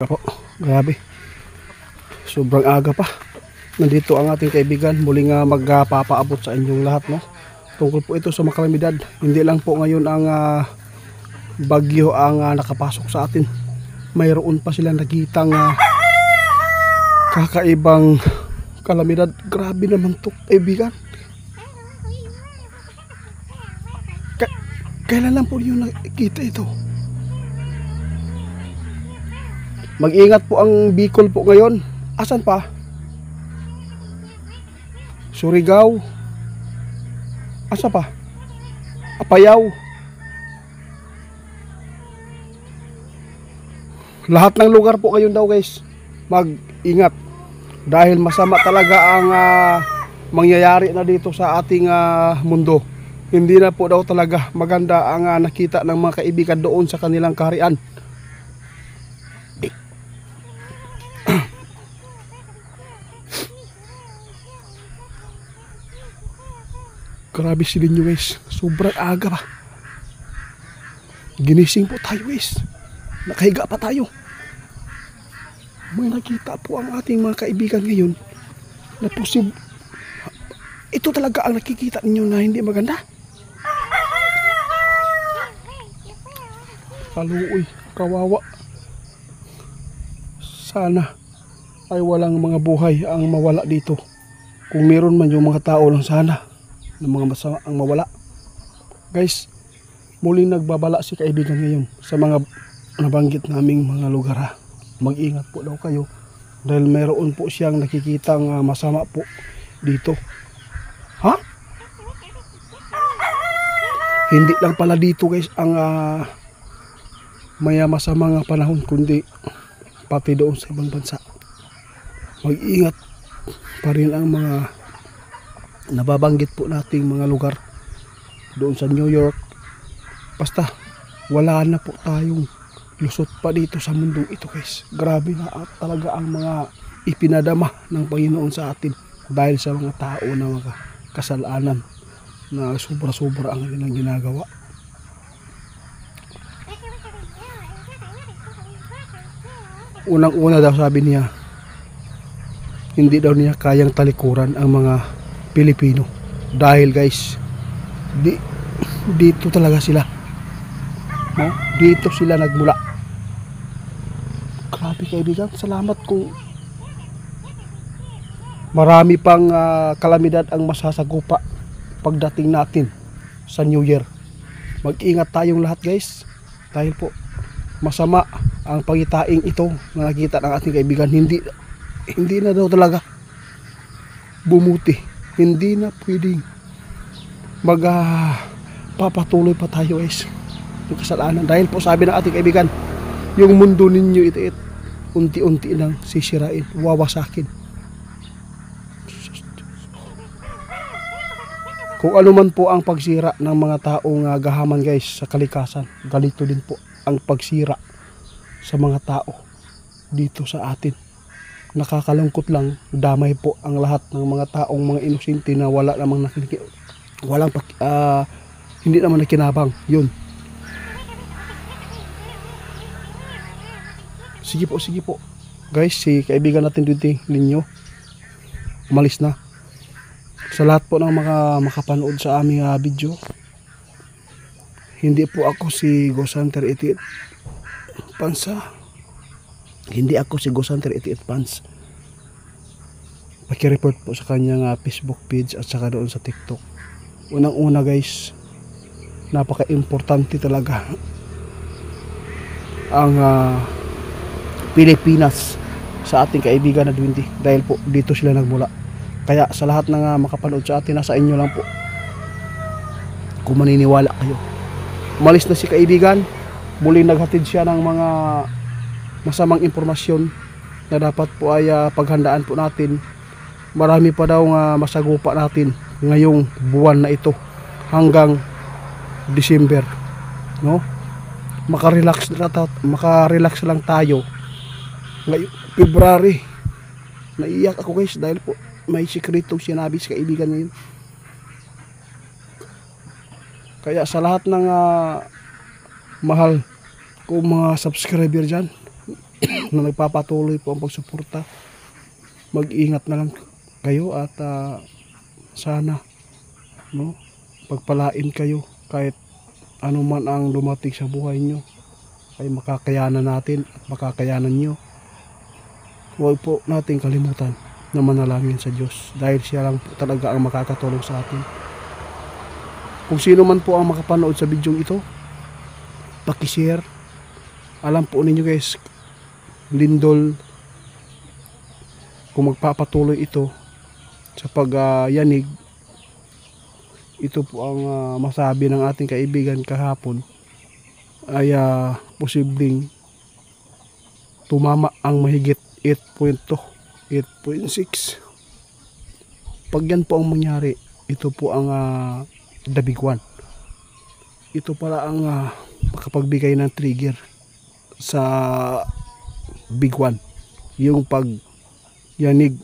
Po, grabe. Sobrang aga pa. Nandito ang ating kaibigan. Muling magpapaabot sa inyong lahat, no? Tungkol po ito sa mga kalamidad. Hindi lang po ngayon ang bagyo ang nakapasok sa atin. Mayroon pa silang nakitang kakaibang kalamidad. Grabe naman to, kaibigan. Kailan lang po yung nakita ito? Mag-ingat po ang Bicol po ngayon. Asan pa? Surigao. Asa pa? Apayao. Lahat ng lugar po ngayon daw, guys. Mag-ingat. Dahil masama talaga ang mangyayari na dito sa ating mundo. Hindi na po daw talaga maganda ang nakita ng mga kaibigan doon sa kanilang kaharian. Grabe silin nyo, guys. Sobrang aga pa. Ginising po tayo, guys. Nakahiga pa tayo. May nakita po ang ating mga kaibigan ngayon na ito talaga ang nakikita ninyo na hindi maganda. Kaluoy, kawawa. Sana ay walang mga buhay ang mawala dito. Kung meron man yung mga tao lang sana ng mga masama ang mawala. Guys, muling nagbabala si kaibigan ngayon sa mga nabanggit naming mga lugar, ha. Mag-ingat po daw kayo dahil mayroon po siyang nakikitang masama po dito. Ha? Hindi lang pala dito, guys, ang may masamang panahon, kundi pati doon sa ibang bansa. Mag-ingat pa rin ang mga nababanggit po nating mga lugar doon sa New York. Basta wala na po tayong lusot pa dito sa mundo ito, guys. Grabe na talaga ang mga ipinadama ng Panginoon sa atin dahil sa mga tao na mga kasalanan na sobra-sobra ang kanilang ginagawa. Unang-una daw sabi niya, hindi daw niya kayang talikuran ang mga Pilipino dahil, guys, dito talaga sila, no? Dito sila nagmula. Grabe, kaibigan, salamat kung marami pang kalamidad ang masasagupa pagdating natin sa New Year. Mag-ingat tayong lahat, guys, dahil po masama ang pangitaing ito na nakita ng ating kaibigan. Hindi na daw talaga bumuti. Hindi na pwedeng papatuloy pa tayo, guys, yung kasalanan. Dahil po sabi ng ating kaibigan, yung mundo ninyo ito unti-unti lang sisirain, wawasakin. Kung ano man po ang pagsira ng mga taong gahaman, guys, sa kalikasan, ganito din po ang pagsira sa mga tao dito sa atin. Nakakalungkot lang, damay po ang lahat ng mga taong mga inosente na wala namang hindi naman nakinabang. Yun. Sige po. Guys, si kaibigan natin dito, Linyo, umalis na. Sa lahat po ng mga makapanood sa aming video, hindi po ako si Ghost Hunter 88 Pans. Hindi ako si Ghost Hunter 88 Pans. Paki-report po sa kanyang Facebook page at saka doon sa TikTok. Unang-una, guys, napaka-importante talaga ang Pilipinas sa ating kaibigan na 20 dahil po dito sila nagmula. Kaya sa lahat ng makapanood sa atin, nasa inyo lang po kung maniniwala kayo. Umalis na si kaibigan. Muling naghatid siya ng mga masamang impormasyon na dapat po ay paghandaan po natin. Marami pa daw masagupa natin ngayong buwan na ito hanggang December, no? Makarelax lang tayo ngayong February. Naiyak ako, guys, dahil po may sikretong sinabi sa kaibigan ngayon. Kaya sa lahat ng mahal kong mga subscriber dyan, na nagpapatuloy po ang pagsuporta. Mag-ingat na lang kayo at sana no, pagpalain kayo kahit ano man ang dumating sa buhay nyo ay makakayanan natin at makakayanan nyo. Huwag po natin kalimutan na manalangin sa Diyos dahil siya lang po talaga ang makakatulong sa atin. Kung sino man po ang makapanood sa video ito, paki-share. Alam po ninyo guys, lindol kung magpapatuloy ito sa pagyanig. Ito po ang masabi ng ating kaibigan kahapon ay posibleng tumama ang mahigit 8.2, 8.6. Pag yan po ang mangyari, ito po ang the big one. Ito pala ang makapagbigay ng trigger sa big one, yung pagyanig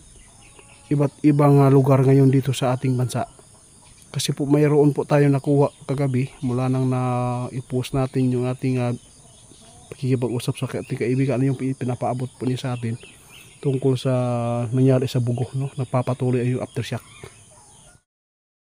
iba't ibang lugar ngayon dito sa ating bansa. Kasi po mayroon po tayo nakuha kagabi mula nang na-i-post natin yung ating pakikipag-usap sa ating kaibigan, ano yung pinapaabot po niya sa atin tungkol sa nangyari sa Bugo, no? Nagpapatuloy ay yung aftershock.